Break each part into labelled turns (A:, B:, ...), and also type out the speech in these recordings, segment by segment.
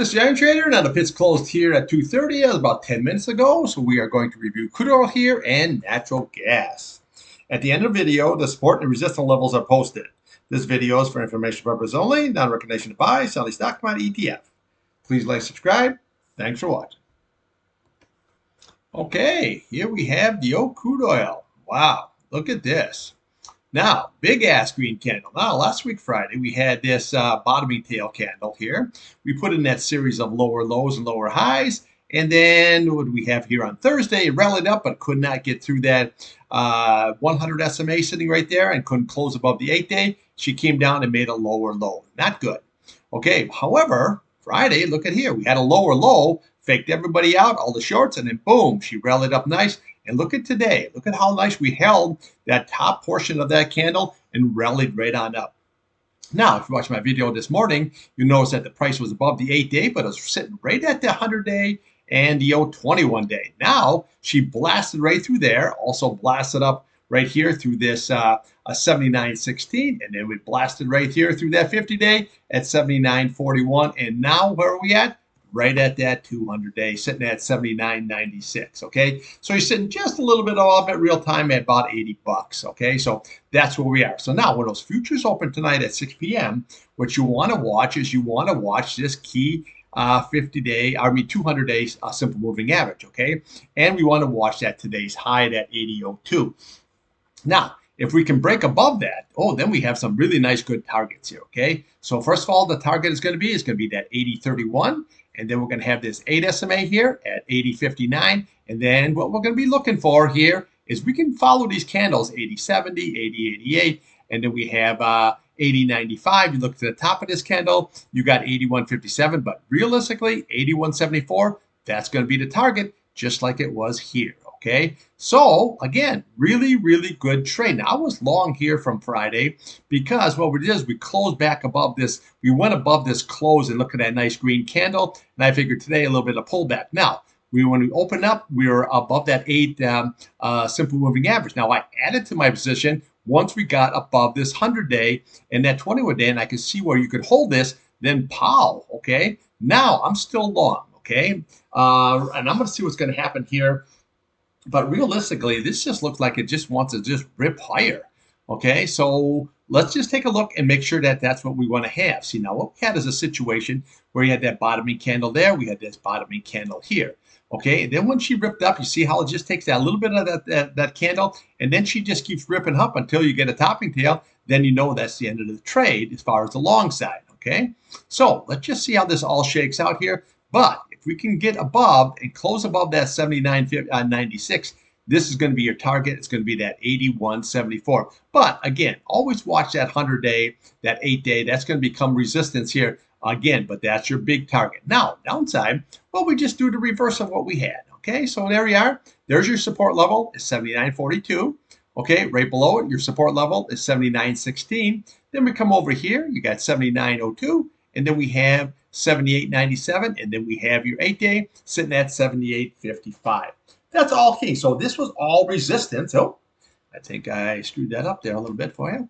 A: This is Irontrader. Now the pit's closed here at 2:30. That was about 10 minutes ago. So we are going to review crude oil here and natural gas. At the end of the video, the support and resistance levels are posted. This video is for information purposes only, not a recommendation to buy, sell any stock, commodity, ETF. Please like, subscribe. Thanks for watching. Okay, here we have the old crude oil. Wow, look at this. Now, big ass green candle. Now, last week Friday, we had this bottoming tail candle here. We put in that series of lower lows and lower highs. And then what do we have here on Thursday? It rallied up, but could not get through that 100 SMA sitting right there and couldn't close above the 8-day. She came down and made a lower low. Not good. Okay, however, Friday, look at here. We had a lower low, faked everybody out, all the shorts, and then boom, she rallied up nice. And look at today. Look at how nice we held that top portion of that candle and rallied right on up. Now, if you watched my video this morning, you notice that the price was above the 8-day, but it was sitting right at the 100-day and the 21-day. Now, she blasted right through there, also blasted up right here through this 79.16, and then we blasted right here through that 50-day at 79.41. And now, where are we at? Right at that 200-day, sitting at 79.96. Okay, so you're sitting just a little bit off at real time at about 80 bucks. Okay, so that's where we are. So now, when those futures open tonight at 6 p.m., what you want to watch is this key 200-day simple moving average. Okay, and we want to watch that today's high at 80.02. Now, if we can break above that, then we have some really nice good targets here, okay? So first of all, the target is going to be that 80.31, and then we're going to have this 8 SMA here at 80.59, and then what we're going to be looking for here is we can follow these candles, 80.70, 80.88, and then we have 80.95. You look to the top of this candle, you got 81.57, but realistically, 81.74, that's going to be the target, just like it was here. Okay, so again, really, really good trade. Now, I was long here from Friday because what we did is we closed back above this. We went above this close and look at that nice green candle. And I figured today a little bit of pullback. Now, when we opened up, we were above that 8 simple moving average. Now, I added to my position once we got above this 100-day and that 21-day, and I could see where you could hold this, then pow. Okay, now I'm still long. Okay, and I'm going to see what's going to happen here. But realistically, this just looks like it just wants to just rip higher. Okay, so let's just take a look and make sure that that's what we want to have. See, now what we had is a situation where you had that bottoming candle there. We had this bottoming candle here. Okay, and then when she ripped up, you see how it just takes that little bit of that candle, and then she just keeps ripping up until you get a topping tail. Then you know that's the end of the trade as far as the long side. Okay, so let's just see how this all shakes out here. But if we can get above and close above that 79.96, this is going to be your target. It's going to be that 81.74. But again, always watch that 100-day, that 8-day. That's going to become resistance here again, but that's your big target. Now, downside, well, we just do the reverse of what we had. Okay, so there we are. There's your support level is 79.42. Okay, right below it, your support level is 79.16. Then we come over here, you got 79.02, and then we have 78.97, and then we have your 8-day sitting at 78.55. That's all key. So this was all resistance. Oh, I think I screwed that up there a little bit for you.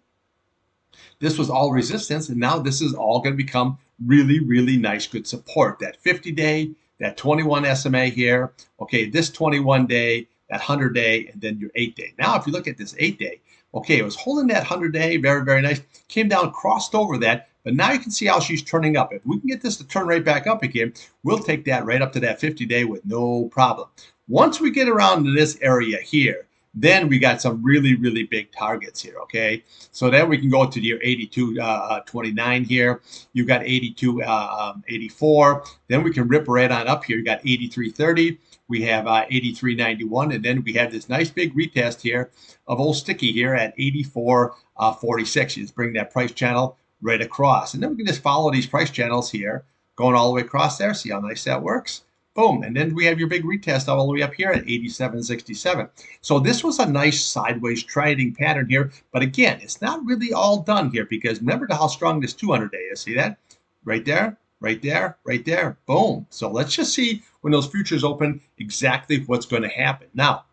A: This was all resistance, and now this is all going to become really, really nice, good support. That 50-day, that 21 SMA here, okay, this 21-day, that 100-day, and then your 8-day. Now, if you look at this 8-day, okay, it was holding that 100-day, very, very nice, came down, crossed over that, but now you can see how she's turning up. If we can get this to turn right back up again, we'll take that right up to that 50-day with no problem. Once we get around to this area here, then we got some really, really big targets here, okay? So then we can go to your 82.29 here. You got 82.84. Then we can rip right on up here. You got 83.30. We have 83.91, and then we have this nice big retest here of old Sticky here at 84.46. You just bring that price channel right across, and then we can just follow these price channels here, going all the way across there. See how nice that works? Boom, and then we have your big retest all the way up here at 87.67. So this was a nice sideways trading pattern here, but again, it's not really all done here because remember how strong this 200-day is. See that? Right there, right there, right there. Boom. So let's just see when those futures open exactly what's going to happen. Now,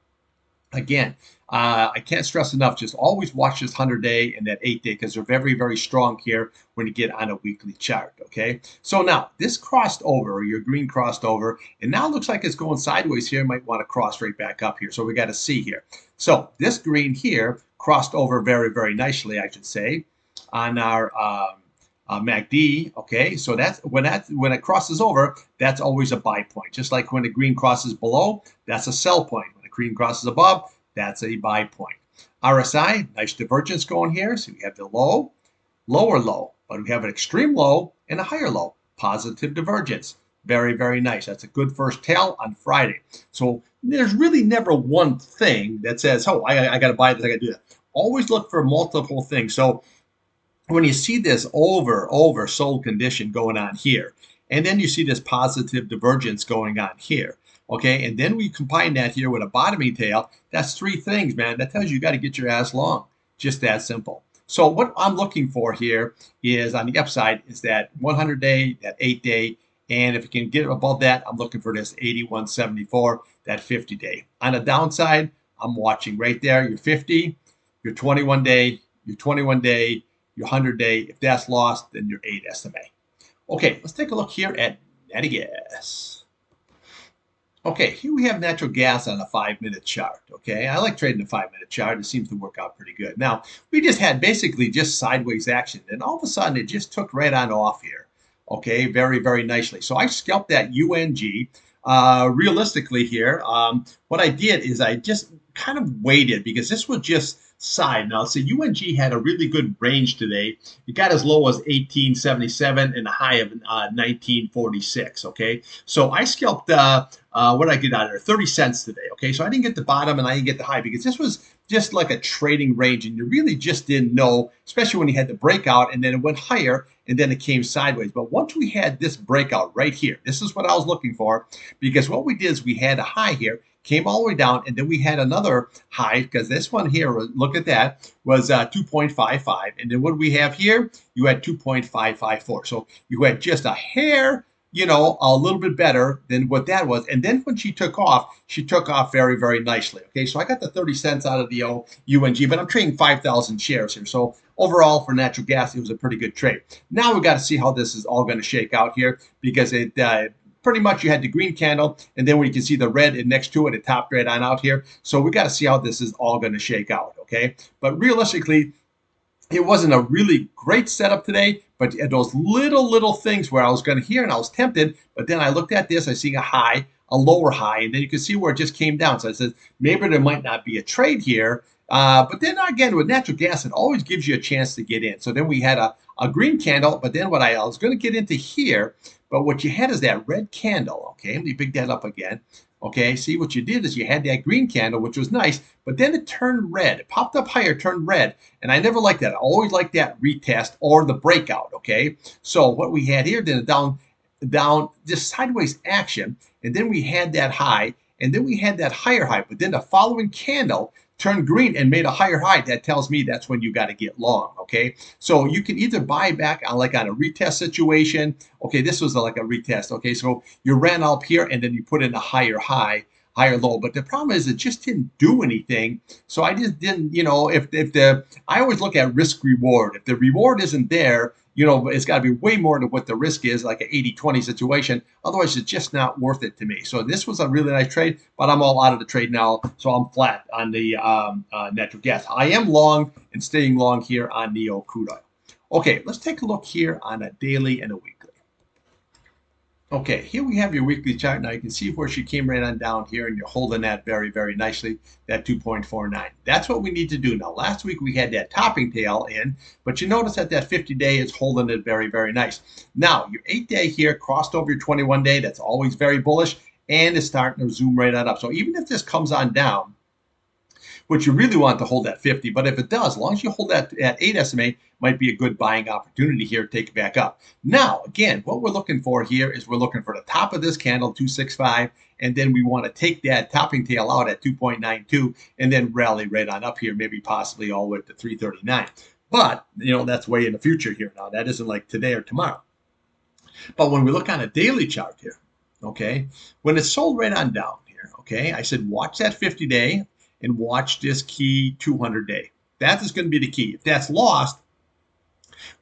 A: Again, I can't stress enough, just always watch this 100-day and that 8-day because they're very, very strong here when you get on a weekly chart, okay? So now, this crossed over, your green crossed over, and now it looks like it's going sideways here. Might want to cross right back up here. So we got to see here. So this green here crossed over very, very nicely, I should say, on our MACD, okay? So that's when it crosses over, that's always a buy point. Just like when the green crosses below, that's a sell point. When the green crosses above, that's a buy point. RSI, nice divergence going here. So we have the low, lower low, but we have an extreme low and a higher low. Positive divergence. Very, very nice. That's a good first tail on Friday. So there's really never one thing that says, oh, I got to buy this, I got to do that. Always look for multiple things. So when you see this oversold condition going on here, and then you see this positive divergence going on here, okay, and then we combine that here with a bottoming tail, that's three things, man. That tells you got to get your ass long. Just that simple. So what I'm looking for here is on the upside is that 100-day, that 8-day, and if you can get above that, I'm looking for this 81.74, that 50-day. On the downside, I'm watching right there, your 50, your 21-day, your 21-day, your 100-day. If that's lost, then your 8 SMA. Okay, let's take a look here at natural gas. Okay, here we have natural gas on a 5-minute chart. Okay, I like trading a 5-minute chart. It seems to work out pretty good. Now, we just had basically just sideways action, and all of a sudden it just took right on off here. Okay, very, very nicely. So I scalped that UNG. Realistically here, what I did is I just kind of waited because this was just side. Now, so UNG had a really good range today. It got as low as 1877 and a high of 1946. Okay, so I scalped. What did I get out of there? 30 cents today. Okay, so I didn't get the bottom and I didn't get the high because this was just like a trading range, and you really just didn't know, especially when you had the breakout and then it went higher and then it came sideways. But once we had this breakout right here, this is what I was looking for, because what we did is we had a high here, came all the way down, and then we had another high because this one here, look at that, was 2.55, and then what do we have here? You had 2.554. So you had just a hair, a little bit better than what that was. And then when she took off very, very nicely. Okay, so I got the 30 cents out of the UNG, but I'm trading 5,000 shares here. So overall for natural gas, it was a pretty good trade. Now we've got to see how this is all going to shake out here, because it pretty much you had the green candle, and then you can see the red and next to it, it topped right on out here. So we got to see how this is all going to shake out, okay? But realistically, it wasn't a really great setup today, but those little things where I was going to hear and I was tempted, but then I looked at this, I see a high, a lower high, and then you can see where it just came down. So I said, maybe there might not be a trade here. But then again, with natural gas, it always gives you a chance to get in. So then we had a green candle, but then what I was going to get into here, but what you had is that red candle. Okay, let me pick that up again. Okay, see what you did is you had that green candle, which was nice, but then it turned red. It popped up higher, turned red, and I never liked that. I always liked that retest or the breakout, okay? So what we had here, then down, just sideways action, and then we had that high, and then we had that higher high, but then the following candle turned green and made a higher high. That tells me that's when you got to get long, okay? So you can either buy back on like on a retest situation. Okay, this was like a retest, okay? So you ran up here and then you put in a higher high, higher low. But the problem is it just didn't do anything. So I just didn't, I always look at risk reward. If the reward isn't there, it's got to be way more than what the risk is, like an 80-20 situation. Otherwise, it's just not worth it to me. So this was a really nice trade, but I'm all out of the trade now. So I'm flat on the natural gas. I am long and staying long here on Neo crude oil. Okay, let's take a look here on a daily and a weekly. Okay, here we have your weekly chart. Now you can see where she came right on down here, and you're holding that very, very nicely, that 2.49. That's what we need to do. Now, last week we had that topping tail in, but you notice that 50-day is holding it very, very nice. Now, your 8-day here crossed over your 21-day. That's always very bullish, and it's starting to zoom right on up. So even if this comes on down, which you really want to hold at 50, but if it does, as long as you hold that at 8 SMA, might be a good buying opportunity here to take it back up. Now, again, what we're looking for here is we're looking for the top of this candle, 265, and then we want to take that topping tail out at 2.92 and then rally right on up here, maybe possibly all the way to 339. But, that's way in the future here now. That isn't like today or tomorrow. But when we look on a daily chart here, okay, when it's sold right on down here, okay, I said watch that 50-day. and watch this key 200-day. That is going to be the key. If that's lost,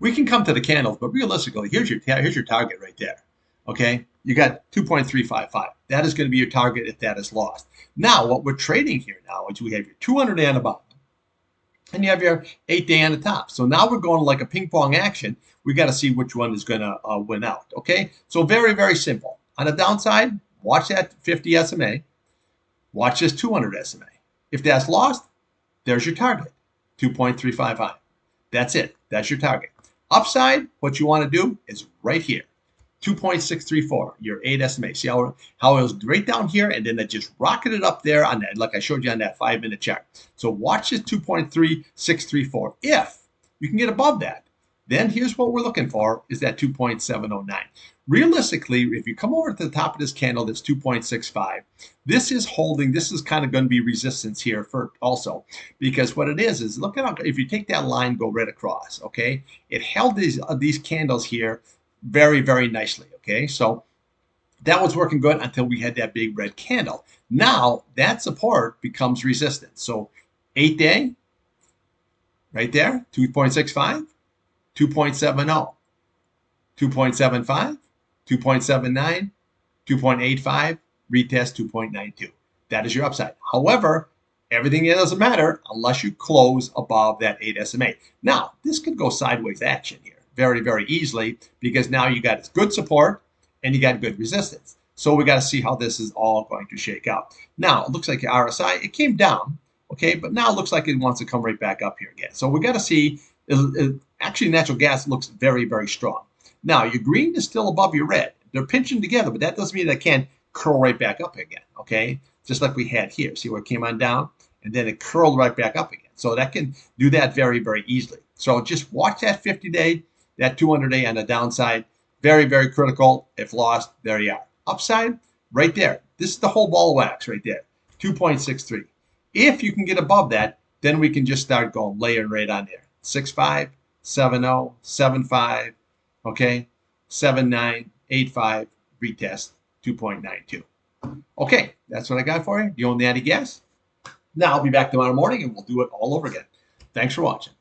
A: we can come to the candles, but realistically, here's your target right there. Okay, you got 2.355. That is going to be your target if that is lost. Now, what we're trading here now is we have your 200-day on the bottom, and you have your 8-day on the top. So now we're going like a ping pong action. We got to see which one is going to win out. Okay, so very, very simple. On the downside, watch that 50 SMA. Watch this 200 SMA. If that's lost, there's your target, 2.355. That's it. That's your target. Upside, what you want to do is right here, 2.634, your 8 SMA. See how it was right down here, and then it just rocketed up there on that, like I showed you on that 5-minute chart. So watch this 2.3634. If you can get above that, then here's what we're looking for is that 2.709. Realistically, if you come over to the top of this candle, that's 2.65. This is holding. This is kind of going to be resistance here for also, because what it is look at if you take that line, go right across. Okay, it held these candles here very, very nicely. Okay, so that was working good until we had that big red candle. Now that support becomes resistance. So 8-day, right there, 2.65, 2.70, 2.75. 2.79, 2.85, retest 2.92. That is your upside. However, everything doesn't matter unless you close above that 8 SMA. Now, this could go sideways action here very, very easily because now you got good support and you got good resistance. So we got to see how this is all going to shake out. Now, it looks like your RSI, it came down, okay, but now it looks like it wants to come right back up here again. So we got to see, actually natural gas looks very, very strong. Now, your green is still above your red. They're pinching together, but that doesn't mean they can't curl right back up again, okay? Just like we had here. See where it came on down? And then it curled right back up again. So that can do that very, very easily. So just watch that 50-day, that 200-day on the downside. Very, very critical. If lost, there you are. Upside, right there. This is the whole ball of wax right there, 2.63. If you can get above that, then we can just start going, layering right on there. 6.5, 7.0, 7.5, okay, 7.9, 8.5, retest 2.92. Okay, that's what I got for you. You own Natty Gas. Now I'll be back tomorrow morning and we'll do it all over again. Thanks for watching.